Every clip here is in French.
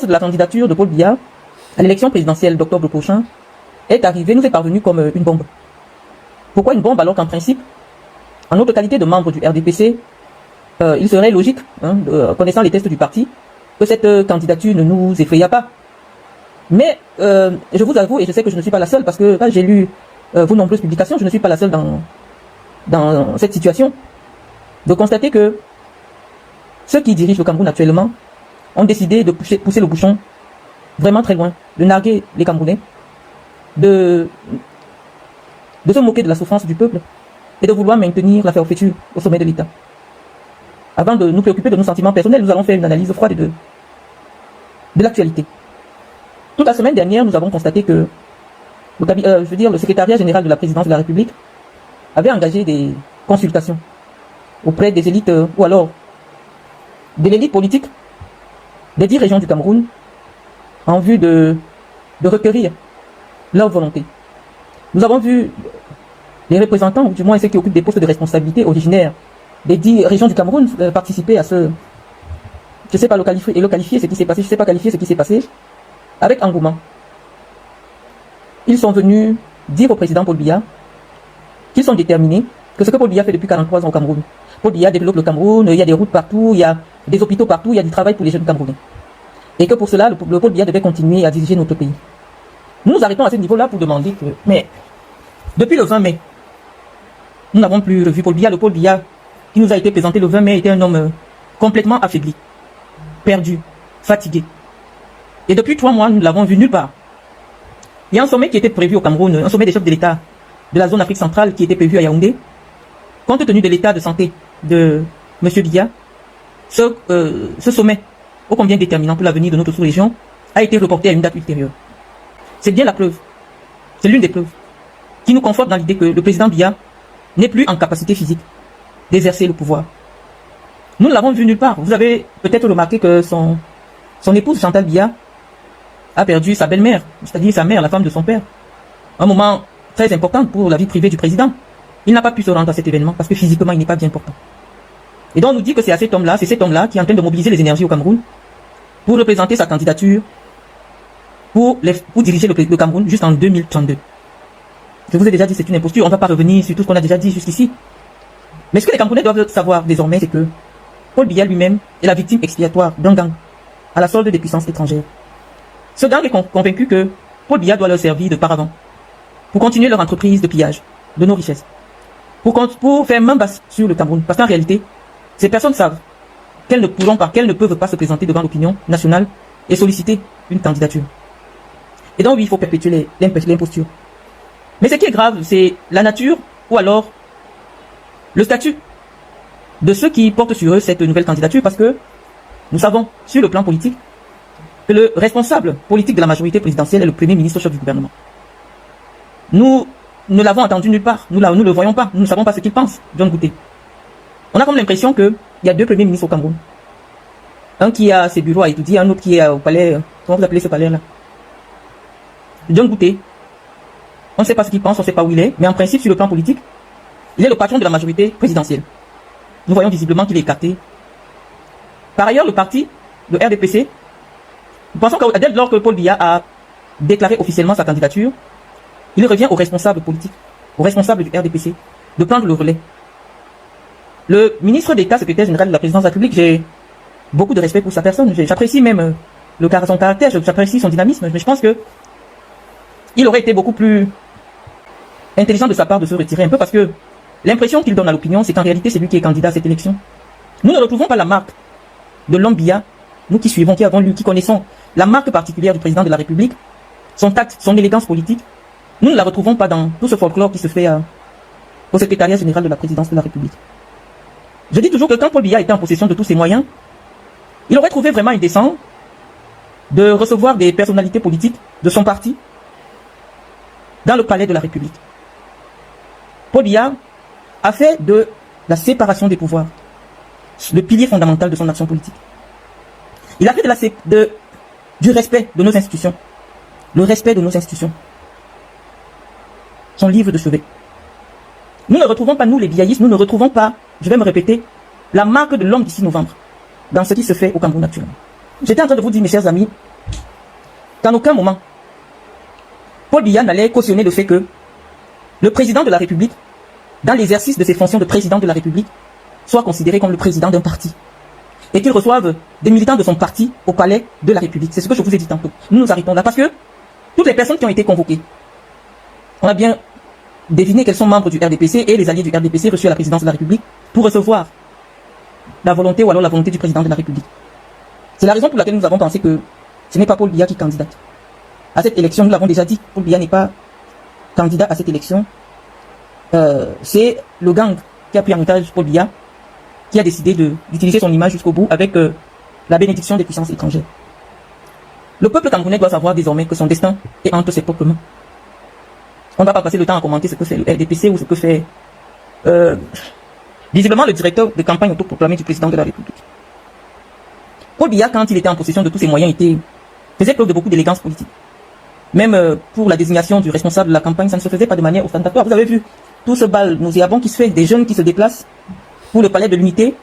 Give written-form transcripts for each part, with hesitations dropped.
l'annonce de la candidature de Paul Biya à l'élection présidentielle d'octobre prochain est arrivée, nous est parvenue comme une bombe. Pourquoi une bombe alors qu'en principe, en notre qualité de membre du RDPC, il serait logique, connaissant les tests du parti, que cette candidature ne nous effraya pas. Mais je vous avoue, et je sais que je ne suis pas la seule, parce que j'ai lu vos nombreuses publications, je ne suis pas la seule dans cette situation, de constater que ceux qui dirigent le Cameroun actuellement ont décidé de pousser le bouchon vraiment très loin, de narguer les Camerounais, de se moquer de la souffrance du peuple et de vouloir maintenir la fermeture au sommet de l'État. Avant de nous préoccuper de nos sentiments personnels, nous allons faire une analyse froide de l'actualité. Toute la semaine dernière, nous avons constaté que le secrétariat général de la présidence de la République avait engagé des consultations auprès des élites, ou alors de l'élite politique des 10 régions du Cameroun, en vue de recueillir leur volonté. Nous avons vu les représentants, ou du moins ceux qui occupent des postes de responsabilité originaires des 10 régions du Cameroun, participer à ce... Je ne sais pas le qualifier ce qui s'est passé, je ne sais pas qualifier ce qui s'est passé, avec engouement. Ils sont venus dire au président Paul Biya qu'ils sont déterminés, que ce que Paul Biya fait depuis 43 ans au Cameroun. Paul Biya développe le Cameroun, il y a des routes partout, il y a des hôpitaux partout, il y a du travail pour les jeunes Camerounais. Et que pour cela, le Paul Biya devait continuer à diriger notre pays. Nous nous arrêtons à ce niveau-là pour demander que... Mais, depuis le 20 mai, nous n'avons plus revu Paul Biya. Le Paul Biya qui nous a été présenté le 20 mai était un homme complètement affaibli, perdu, fatigué. Et depuis 3 mois, nous ne l'avons vu nulle part. Il y a un sommet qui était prévu au Cameroun, un sommet des chefs de l'État de la zone Afrique centrale qui était prévu à Yaoundé. Compte tenu de l'état de santé de M. Biya, ce sommet, ô combien déterminant pour l'avenir de notre sous-région, a été reporté à une date ultérieure. C'est bien la preuve, c'est l'une des preuves, qui nous conforte dans l'idée que le président Biya n'est plus en capacité physique d'exercer le pouvoir. Nous ne l'avons vu nulle part. Vous avez peut-être remarqué que son épouse Chantal Biya a perdu sa belle-mère, c'est-à-dire sa mère, la femme de son père. Un moment très important pour la vie privée du président. Il n'a pas pu se rendre à cet événement parce que physiquement il n'est pas bien portant. Et donc on nous dit que c'est cet homme-là qui est en train de mobiliser les énergies au Cameroun pour représenter sa candidature pour diriger le Cameroun juste en 2032. Je vous ai déjà dit, c'est une imposture, on ne va pas revenir sur tout ce qu'on a déjà dit jusqu'ici. Mais ce que les Camerounais doivent savoir désormais, c'est que Paul Biya lui-même est la victime expiatoire d'un gang à la solde des puissances étrangères. Ce gang est convaincu que Paul Biya doit leur servir de paravent pour continuer leur entreprise de pillage de nos richesses, pour faire main basse sur le Cameroun. Parce qu'en réalité, ces personnes savent qu'elles ne peuvent pas se présenter devant l'opinion nationale et solliciter une candidature. Et donc oui, il faut perpétuer l'imposture. Mais ce qui est grave, c'est la nature ou alors le statut de ceux qui portent sur eux cette nouvelle candidature, parce que nous savons, sur le plan politique, que le responsable politique de la majorité présidentielle est le premier ministre chef du gouvernement. Nous ne l'avons entendu nulle part, nous ne le voyons pas, nous ne savons pas ce qu'il pense, John Gouté. On a comme l'impression qu'il y a 2 premiers ministres au Cameroun. Un qui a ses bureaux à étudier, un autre qui est au palais, comment vous appelez ce palais-là? John Gouté. On ne sait pas ce qu'il pense, on ne sait pas où il est, mais en principe, sur le plan politique, il est le patron de la majorité présidentielle. Nous voyons visiblement qu'il est écarté. Par ailleurs, le parti, le RDPC, nous pensons que dès lors que Paul Biya a déclaré officiellement sa candidature, il revient aux responsables politiques, aux responsables du RDPC, de prendre le relais. Le ministre d'État, secrétaire général de la présidence de la République, j'ai beaucoup de respect pour sa personne, j'apprécie même son caractère, j'apprécie son dynamisme, mais je pense que il aurait été beaucoup plus intelligent de sa part de se retirer un peu, parce que l'impression qu'il donne à l'opinion, c'est qu'en réalité, c'est lui qui est candidat à cette élection. Nous ne retrouvons pas la marque de l'homme Biya, nous qui suivons, qui avons lu, qui connaissons la marque particulière du président de la République, son tact, son élégance politique. Nous ne la retrouvons pas dans tout ce folklore qui se fait au secrétariat général de la présidence de la République. Je dis toujours que quand Paul Biya était en possession de tous ses moyens, il aurait trouvé vraiment indécent de recevoir des personnalités politiques de son parti dans le palais de la République. Paul Biya a fait de la séparation des pouvoirs le pilier fondamental de son action politique. Il a fait du respect de nos institutions, le respect de nos institutions, son livre de chevet. Nous ne retrouvons pas, nous les biaïstes, nous ne retrouvons pas, je vais me répéter, la marque de l'homme du 6 novembre dans ce qui se fait au Cameroun actuellement. J'étais en train de vous dire, mes chers amis, qu'en aucun moment, Paul Biya n'allait cautionner le fait que le président de la République, dans l'exercice de ses fonctions de président de la République, soit considéré comme le président d'un parti. Et qu'il reçoive des militants de son parti au palais de la République. C'est ce que je vous ai dit tantôt. Nous nous arrêtons là parce que toutes les personnes qui ont été convoquées, on a bien deviné qu'elles sont membres du RDPC et les alliés du RDPC reçus à la présidence de la République pour recevoir la volonté ou alors la volonté du président de la République. C'est la raison pour laquelle nous avons pensé que ce n'est pas Paul Biya qui candidate. À cette élection, nous l'avons déjà dit, Paul Biya n'est pas candidat à cette élection. C'est le gang qui a pris en otage Paul Biya, qui a décidé d'utiliser son image jusqu'au bout avec la bénédiction des puissances étrangères. Le peuple camerounais doit savoir désormais que son destin est entre ses propres mains. On ne va pas passer le temps à commenter ce que fait le RDPC ou ce que fait visiblement le directeur de campagne autoproclamé du président de la République. Paul Biya, quand il était en possession de tous ses moyens, faisait preuve de beaucoup d'élégance politique. Même pour la désignation du responsable de la campagne, ça ne se faisait pas de manière ostentatoire. Vous avez vu tout ce bal nauséabond qui se fait, des jeunes qui se déplacent pour le palais de l'unité,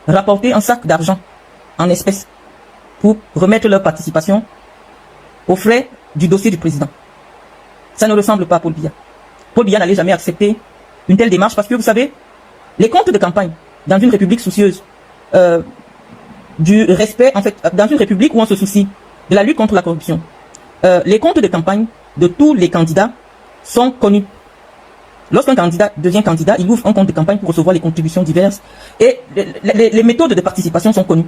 rapporter un sac d'argent en espèces pour remettre leur participation aux frais du dossier du président. Ça ne ressemble pas à Paul Biya. Paul Biya n'allait jamais accepter une telle démarche parce que, vous savez, les comptes de campagne dans une république soucieuse du respect, en fait, dans une république où on se soucie de la lutte contre la corruption, les comptes de campagne de tous les candidats sont connus. Lorsqu'un candidat devient candidat, il ouvre un compte de campagne pour recevoir les contributions diverses et les méthodes de participation sont connues.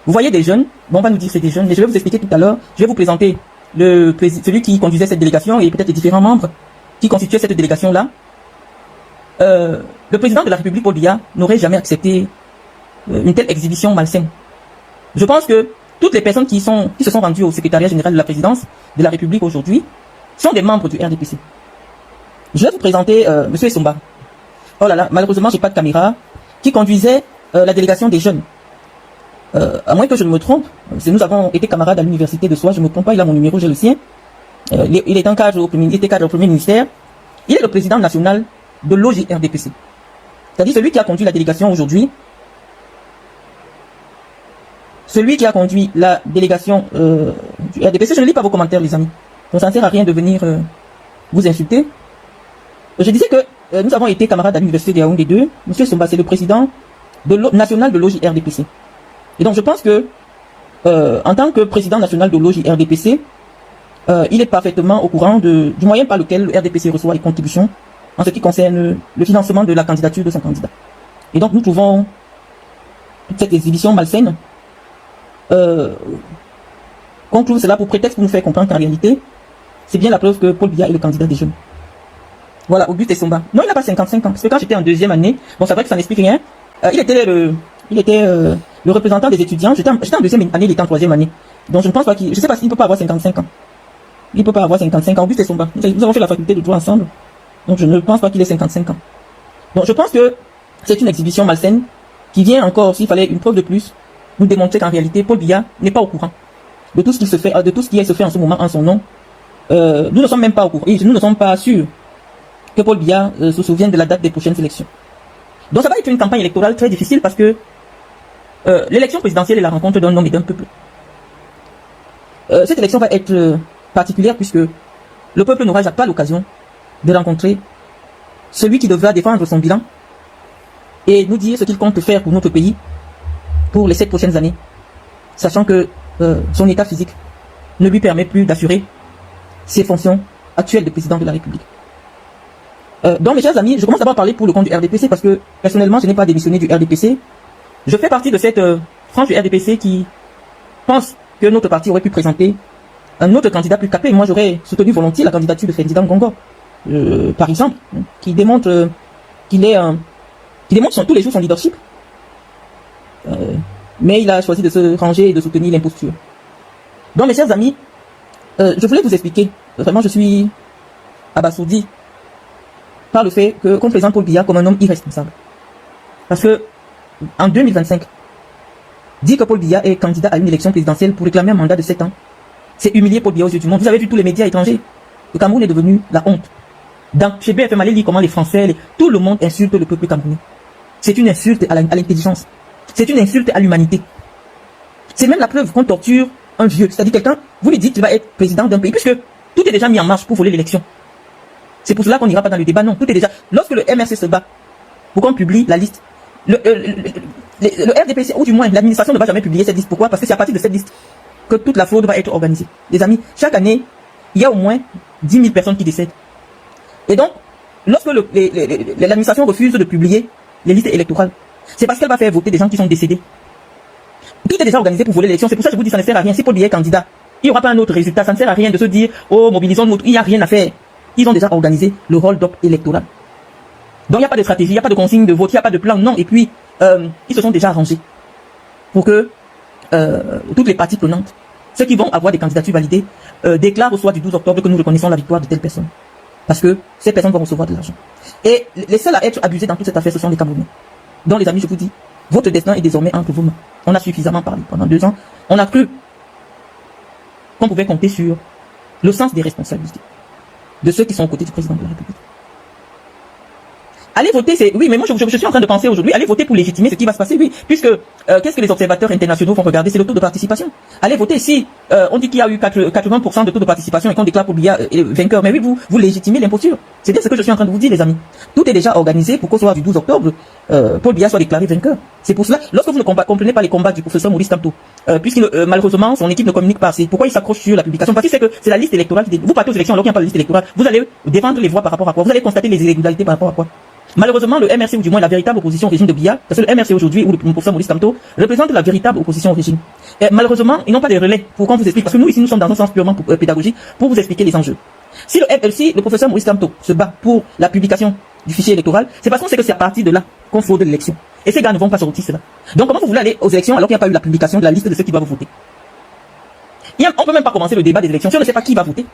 Vous voyez des jeunes, bon, on va nous dire c'est des jeunes, mais je vais vous expliquer tout à l'heure, je vais vous présenter celui qui conduisait cette délégation et peut-être les différents membres qui constituaient cette délégation-là. Le président de la République, Paul Biya, n'aurait jamais accepté une telle exhibition malsaine. Je pense que toutes les personnes qui se sont rendues au secrétariat général de la présidence de la République aujourd'hui sont des membres du RDPC. Je vais vous présenter M. Essomba. Oh là là, malheureusement, j'ai pas de caméra. Qui conduisait la délégation des jeunes. À moins que je ne me trompe, nous avons été camarades à l'université de Soie, je ne me trompe pas, il a mon numéro, j'ai le sien. Il est un cadre il était cadre au premier ministère. Il est le président national de l'OJRDPC. C'est-à-dire celui qui a conduit la délégation aujourd'hui. Celui qui a conduit la délégation du RDPC. Je ne lis pas vos commentaires, les amis. Donc ça ne sert à rien de venir vous insulter. Je disais que nous avons été camarades à l'université de Yaoundé 2. Monsieur Somba, c'est le président national de l'OJRDPC. Et donc je pense que en tant que président national de l'OJRDPC, il est parfaitement au courant du moyen par lequel le RDPC reçoit les contributions en ce qui concerne le financement de la candidature de son candidat. Et donc nous trouvons toute cette exhibition malsaine qu'on trouve cela pour prétexte pour nous faire comprendre qu'en réalité, c'est bien la preuve que Paul Biya est le candidat des jeunes. Voilà, Auguste Essomba. Non, il n'a pas 55 ans. Parce que quand j'étais en deuxième année, bon, c'est vrai que ça n'explique rien. Il était le représentant des étudiants. J'étais en deuxième année, il était en troisième année. Donc je ne pense pas je sais pas s'il ne peut pas avoir 55 ans. Il ne peut pas avoir 55 ans. Auguste Essomba. Nous avons fait la faculté de droit ensemble. Donc je ne pense pas qu'il ait 55 ans. Donc je pense que c'est une exhibition malsaine qui vient encore, s'il fallait une preuve de plus, nous démontrer qu'en réalité, Paul Biya n'est pas au courant de tout ce qui se fait, en ce moment en son nom. Nous ne sommes même pas au courant. Et nous ne sommes pas sûrs que Paul Biya se souvienne de la date des prochaines élections. Donc ça va être une campagne électorale très difficile parce que l'élection présidentielle est la rencontre d'un homme et d'un peuple. Cette élection va être particulière puisque le peuple n'aura pas l'occasion de rencontrer celui qui devra défendre son bilan et nous dire ce qu'il compte faire pour notre pays pour les 7 prochaines années, sachant que son état physique ne lui permet plus d'assurer ses fonctions actuelles de président de la République. Donc mes chers amis, je commence d'abord à parler pour le compte du RDPC parce que personnellement je n'ai pas démissionné du RDPC. Je fais partie de cette frange du RDPC qui pense que notre parti aurait pu présenter un autre candidat plus capé. Moi j'aurais soutenu volontiers la candidature de Ferdinand Gongo, par exemple, qui démontre tous les jours son leadership. Mais il a choisi de se ranger et de soutenir l'imposture. Donc mes chers amis, je voulais vous expliquer, vraiment je suis abasourdi par le fait qu'on présente Paul Biya comme un homme irresponsable. Parce que en 2025, dire que Paul Biya est candidat à une élection présidentielle pour réclamer un mandat de 7 ans, c'est humilier Paul Biya aux yeux du monde. Vous avez vu tous les médias étrangers. Le Cameroun est devenu la honte. Chez BFM, allez lire comment les Français, tout le monde insulte le peuple camerounais. C'est une insulte à l'intelligence. C'est une insulte à l'humanité. C'est même la preuve qu'on torture un vieux, c'est-à-dire quelqu'un, vous lui dites qu'il va être président d'un pays, puisque tout est déjà mis en marche pour voler l'élection. C'est pour cela qu'on n'ira pas dans le débat, non, tout est déjà... Lorsque le MRC se bat pour qu'on publie la liste, le RDPC, ou du moins l'administration ne va jamais publier cette liste. pourquoi? Parce que c'est à partir de cette liste que toute la fraude va être organisée. Les amis, chaque année, il y a au moins 10 000 personnes qui décèdent. Et donc, lorsque l'administration refuse de publier les listes électorales, c'est parce qu'elle va faire voter des gens qui sont décédés. Tout est déjà organisé pour voler l'élection. C'est pour ça que je vous dis ça ne sert à rien. Si Paul Biya est candidat, il n'y aura pas un autre résultat. Ça ne sert à rien de se dire, oh, mobilisons-nous. Il n'y a rien à faire. Ils ont déjà organisé le hold-up électoral. Donc, il n'y a pas de stratégie, il n'y a pas de consigne de vote, il n'y a pas de plan. Non. Et puis, ils se sont déjà arrangés pour que toutes les parties prenantes, ceux qui vont avoir des candidatures validées, déclarent au soir du 12 octobre que nous reconnaissons la victoire de telle personne. Parce que ces personnes vont recevoir de l'argent. Et les seuls à être abusés dans toute cette affaire, ce sont les Camerounais. Donc, les amis, je vous dis, votre destin est désormais entre vos mains. On a suffisamment parlé pendant 2 ans. On a cru qu'on pouvait compter sur le sens des responsabilités de ceux qui sont aux côtés du président de la République. Allez voter, c'est... Oui, mais moi, je suis en train de penser aujourd'hui, allez voter pour légitimer ce qui va se passer, oui. Puisque, qu'est-ce que les observateurs internationaux vont regarder? C'est le taux de participation. Allez voter. Si on dit qu'il y a eu 80% de taux de participation et qu'on déclare Paul Biya vainqueur, mais oui, vous légitimez l'imposture. C'est bien ce que je suis en train de vous dire, les amis. Tout est déjà organisé pour qu'au soir du 12 octobre, Paul Biya soit déclaré vainqueur. C'est pour cela, lorsque vous ne comprenez pas les combats du professeur Maurice Kamto, puisqu'il malheureusement, son équipe ne communique pas assez, pourquoi il s'accroche sur la publication? Parce que c'est que c'est la liste électorale qui... Vous partez aux élections alors qu'il n'y a pas de liste électorale. Vous allez défendre les voix par rapport à quoi? Vous allez constater les irrégularités par rapport à quoi? Malheureusement, le MRC, ou du moins la véritable opposition au régime de Biya, parce que le MRC aujourd'hui, ou le professeur Maurice Kamto, représente la véritable opposition au régime. Et malheureusement, ils n'ont pas de relais pour qu'on vous explique, parce que nous, ici, nous sommes dans un sens purement pédagogique, pour vous expliquer les enjeux. Si le professeur Maurice Kamto se bat pour la publication du fichier électoral, c'est parce qu'on sait que c'est à partir de là qu'on fraude l'élection. Et ces gars ne vont pas sortir cela. Donc comment vous voulez aller aux élections alors qu'il n'y a pas eu la publication de la liste de ceux qui doivent voter? On peut même pas commencer le débat des élections si on ne sait pas qui va voter.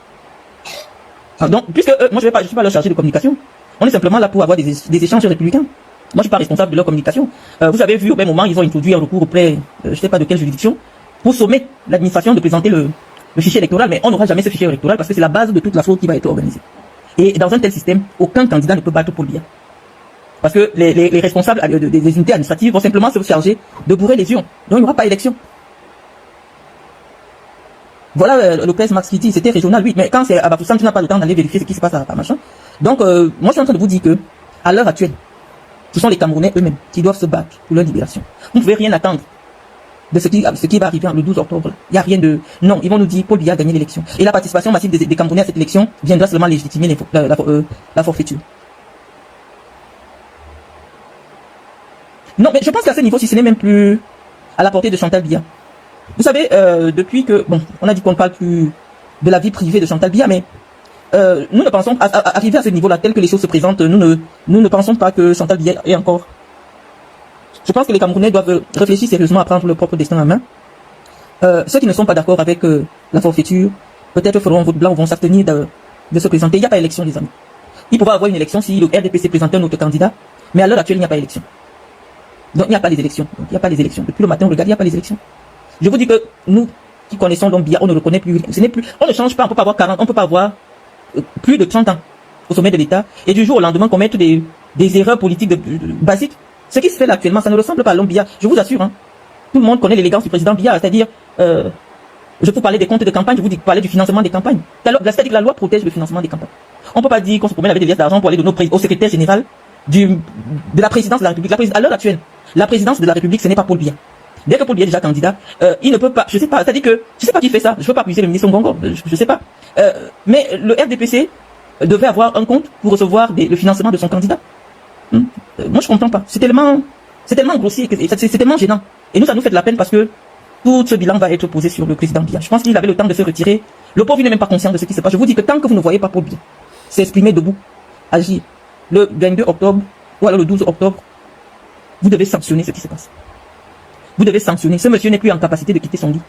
Donc, puisque moi je suis pas leur chargé de communication. On est simplement là pour avoir des échanges républicains. Moi, je suis pas responsable de leur communication. Vous avez vu, au même moment, ils ont introduit un recours auprès, je sais pas de quelle juridiction, pour sommer l'administration de présenter le fichier électoral, mais on n'aura jamais ce fichier électoral parce que c'est la base de toute la fraude qui va être organisée. Et dans un tel système, aucun candidat ne peut battre Paul Biya. Parce que les responsables des unités administratives vont simplement se charger de bourrer les urnes. Donc, il n'y aura pas élection. Voilà Lopez Max qui dit, c'était régional, oui, mais quand c'est à Bafoussam, tu n'as pas le temps d'aller vérifier ce qui se passe à machin. Donc, moi, je suis en train de vous dire que, à l'heure actuelle, ce sont les Camerounais eux-mêmes qui doivent se battre pour leur libération. Vous ne pouvez rien attendre de ce qui va arriver le 12 octobre. Il n'y a rien de... Non, ils vont nous dire, Paul Biya a gagné l'élection. Et la participation massive des Camerounais à cette élection viendra seulement légitimer la forfaiture. Non, mais je pense qu'à ce niveau, si ce n'est même plus à la portée de Chantal Biya. Vous savez, depuis que... Bon, on a dit qu'on ne parle plus de la vie privée de Chantal Biya, mais nous ne pensons pas, arriver à ce niveau-là, tel que les choses se présentent, nous ne pensons pas que Chantal Biya est encore... Je pense que les Camerounais doivent réfléchir sérieusement à prendre leur propre destin en main. Ceux qui ne sont pas d'accord avec la forfaiture, peut-être feront un vote blanc ou vont s'abstenir de se présenter. Il n'y a pas élection, les amis. Il pourra avoir une élection si le RDPC présente un autre candidat, mais à l'heure actuelle, il n'y a pas élection. Donc, il n'y a pas les élections. Donc, il n'y a pas les élections. Depuis le matin, on regarde, il n'y a pas les élections. Je vous dis que nous, qui connaissons donc Biya, on ne le connaît plus. Ce n'est plus, on ne change pas, on peut pas avoir 40, on peut pas avoir plus de 30 ans au sommet de l'État. Et du jour au lendemain, qu'on mette des erreurs politiques basiques. Ce qui se fait là actuellement, ça ne ressemble pas à l'homme Biya. Je vous assure, hein. Tout le monde connaît l'élégance du président Biya, c'est-à-dire, je peux parler des comptes de campagne, je vous dis parler du financement des campagnes. C'est-à-dire que la loi protège le financement des campagnes. On peut pas dire qu'on se promène avec des liasses d'argent pour aller donner au secrétaire général de la présidence de la République. À l'heure actuelle, la présidence de la République, ce n'est pas Paul Biya. Dès que Paul Biya est déjà candidat, il ne peut pas, je sais pas, c'est-à-dire que, je sais pas qui fait ça, je peux pas accuser le ministre Ngongo, je sais pas. Mais le RDPC devait avoir un compte pour recevoir le financement de son candidat. Moi, je comprends pas. C'est tellement grossier, c'est tellement gênant. Et nous, ça nous fait de la peine parce que tout ce bilan va être posé sur le président Biya. Je pense qu'il avait le temps de se retirer. Le pauvre, il n'est même pas conscient de ce qui se passe. Je vous dis que tant que vous ne voyez pas Paul Biya s'exprimer debout, agir, le 22 octobre, ou alors le 12 octobre, vous devez sanctionner ce qui se passe. Vous devez sanctionner. Ce monsieur n'est plus en capacité de quitter son lit.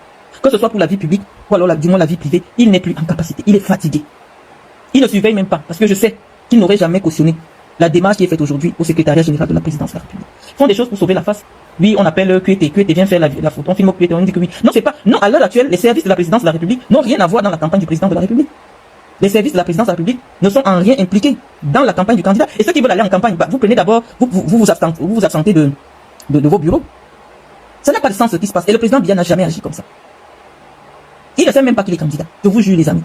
Que ce soit pour la vie publique, ou alors du moins la vie privée, il n'est plus en capacité. Il est fatigué. Il ne surveille même pas, parce que je sais qu'il n'aurait jamais cautionné la démarche qui est faite aujourd'hui au secrétariat général de la présidence de la République. Ils font des choses pour sauver la face. Oui, on appelle QT, vient faire la photo, on filme QT, on dit que oui. Non, c'est pas, non, à l'heure actuelle, les services de la présidence de la République n'ont rien à voir dans la campagne du président de la République. Les services de la présidence de la République ne sont en rien impliqués dans la campagne du candidat. Et ceux qui veulent aller en campagne, vous prenez d'abord, vous absentez de vos bureaux. Ça n'a pas de sens ce qui se passe. Et le président Biya n'a jamais agi comme ça. Il ne sait même pas qu'il est candidat. Je vous jure, les amis.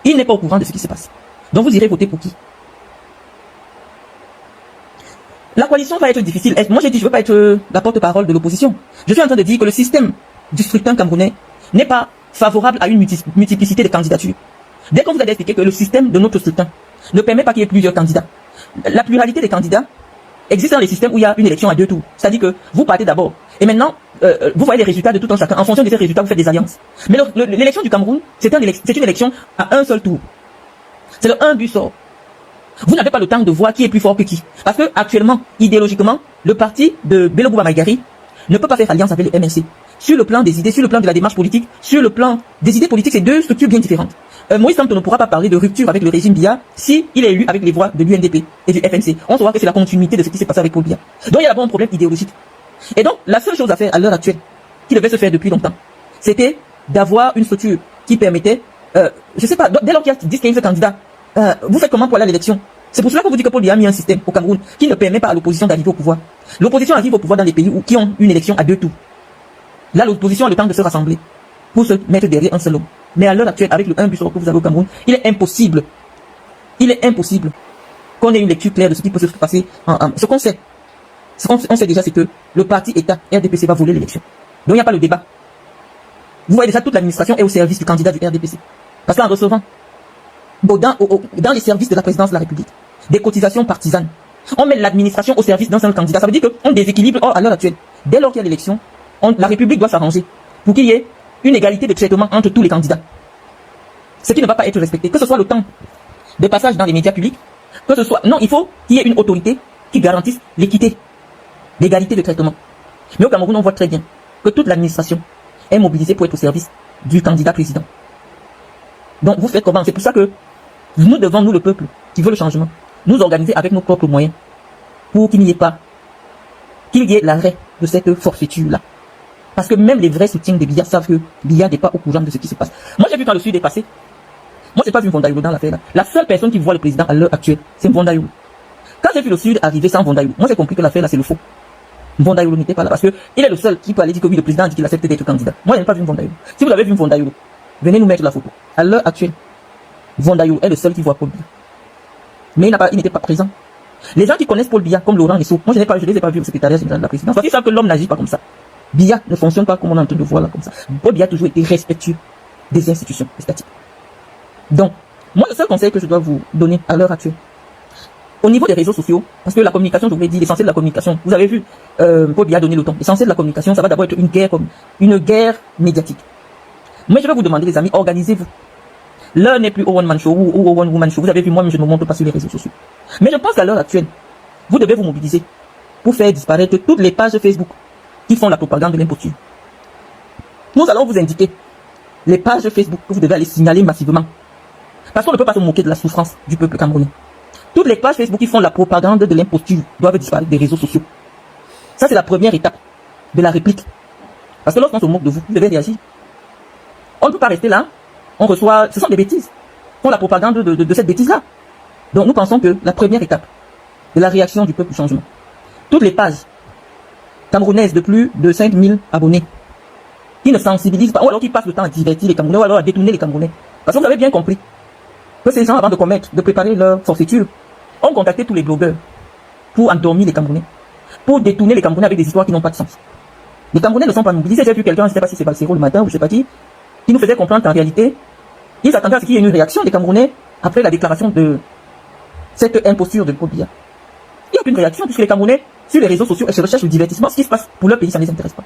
Il n'est pas au courant de ce qui se passe. Donc vous irez voter pour qui? La coalition va être difficile. Moi j'ai dit je ne veux pas être la porte-parole de l'opposition. Je suis en train de dire que le système du scrutin camerounais n'est pas favorable à une multiplicité de candidatures. Dès qu'on vous a expliqué que le système de notre scrutin ne permet pas qu'il y ait plusieurs candidats. La pluralité des candidats existe dans les systèmes où il y a une élection à 2 tours. C'est-à-dire que vous partez d'abord. Et maintenant, vous voyez les résultats de tout un chacun. En fonction de ces résultats, vous faites des alliances. Mais l'élection du Cameroun, c'est une élection à un seul tour. C'est le 1 but sort. Vous n'avez pas le temps de voir qui est plus fort que qui. Parce que actuellement, idéologiquement, le parti de Bello Bouba Maïgari ne peut pas faire alliance avec le MNC. Sur le plan des idées, sur le plan de la démarche politique, sur le plan des idées politiques, c'est deux structures bien différentes. Moïse Kamto ne pourra pas parler de rupture avec le régime Biya si il est élu avec les voix de l'UNDP et du FNC. On saura que c'est la continuité de ce qui s'est passé avec Paul Biya. Donc il y a d'abord un problème idéologique. Et donc, la seule chose à faire à l'heure actuelle, qui devait se faire depuis longtemps, c'était d'avoir une structure qui permettait, je sais pas, dès lors qu'il y a 10-15 candidats, vous faites comment pour aller à l'élection? C'est pour cela que vous dites que Paul Biya a mis un système au Cameroun qui ne permet pas à l'opposition d'arriver au pouvoir. L'opposition arrive au pouvoir dans les pays qui ont une élection à 2 tours. Là, l'opposition a le temps de se rassembler pour se mettre derrière un seul homme. Mais à l'heure actuelle, avec le 1 but que vous avez au Cameroun, il est impossible qu'on ait une lecture claire de ce qui peut se passer. Ce qu'on sait, on sait déjà, c'est que le parti État RDPC va voler l'élection. Donc il n'y a pas le débat. Vous voyez déjà, toute l'administration est au service du candidat du RDPC. Parce qu'en recevant, dans les services de la présidence de la République, des cotisations partisanes, on met l'administration au service d'un seul candidat. Ça veut dire qu'on déséquilibre. Or, à l'heure actuelle, dès lors qu'il y a l'élection, la République doit s'arranger pour qu'il y ait une égalité de traitement entre tous les candidats. Ce qui ne va pas être respecté. Que ce soit le temps de passage dans les médias publics, que ce soit... Non, il faut qu'il y ait une autorité qui garantisse l'équité, l'égalité de traitement. Mais au Cameroun, on voit très bien que toute l'administration est mobilisée pour être au service du candidat président. Donc, vous faites comment? C'est pour ça que nous devons, nous le peuple, qui veut le changement, nous organiser avec nos propres moyens pour qu'il n'y ait pas, qu'il y ait l'arrêt de cette forfaiture-là. Parce que même les vrais soutiens de Biya savent que Biya n'est pas au courant de ce qui se passe. Moi, j'ai vu quand le Sud est passé. Moi, j'ai pas vu Mvonda Yolo dans l'affaire là. La seule personne qui voit le président à l'heure actuelle, c'est Mvonda Yolo. Quand j'ai vu le Sud arriver sans Mvonda Yolo, moi j'ai compris que l'affaire là, c'est le faux. Mvonda Yolo n'était pas là parce que il est le seul qui peut aller dire que oui, le président a dit qu'il accepte d'être candidat. Moi, je n'ai pas vu Mvonda Yolo. Si vous avez vu Mvonda Yolo, venez nous mettre la photo. À l'heure actuelle, Mvonda Yolo est le seul qui voit Paul Biya. Mais il n'était pas présent. Les gens qui connaissent Paul Biya, comme Laurent Nessou, moi je les ai pas vus au secrétariat général de la présidence. Parce qu'ils savent que l'homme n'agit pas comme ça. Biya ne fonctionne pas comme on est en train de voir là, comme ça. Paul Biya a toujours été respectueux des institutions étatiques. Donc, moi, le seul conseil que je dois vous donner à l'heure actuelle, au niveau des réseaux sociaux, parce que la communication, je vous l'ai dit, l'essentiel de la communication, vous avez vu, Paul Biya a donné le ton. L'essentiel de la communication, ça va d'abord être une guerre médiatique. Mais je vais vous demander, les amis, organisez-vous. L'heure n'est plus au one-man show ou au one-woman show. Vous avez vu, moi, je ne me montre pas sur les réseaux sociaux. Mais je pense qu'à l'heure actuelle, vous devez vous mobiliser pour faire disparaître toutes les pages Facebook qui font la propagande de l'imposture. Nous allons vous indiquer les pages Facebook que vous devez aller signaler massivement. Parce qu'on ne peut pas se moquer de la souffrance du peuple camerounais. Toutes les pages Facebook qui font la propagande de l'imposture doivent disparaître des réseaux sociaux. Ça, c'est la première étape de la réplique. Parce que lorsqu'on se moque de vous, vous devez réagir. On ne peut pas rester là. On reçoit... Ce sont des bêtises. Ils font la propagande de cette bêtise-là. Donc nous pensons que la première étape de la réaction du peuple au changement, toutes les pages camerounaises de plus de 5000 abonnés qui ne sensibilisent pas, ou alors qui passent le temps à divertir les Camerounais, ou alors à détourner les Camerounais. Parce que vous avez bien compris que ces gens, avant de préparer leur forfaiture, ont contacté tous les blogueurs pour endormir les Camerounais, pour détourner les Camerounais avec des histoires qui n'ont pas de sens. Les Camerounais ne sont pas mobilisés. J'ai vu quelqu'un, je ne sais pas si c'est Balsero le matin ou je ne sais pas qui nous faisait comprendre qu'en réalité, ils attendaient à ce qu'il y ait une réaction des Camerounais après la déclaration de cette imposture de Paul Biya. Il n'y a aucune réaction puisque les Camerounais, sur les réseaux sociaux, elles se recherchent le divertissement. Ce qui se passe pour leur pays, ça ne les intéresse pas.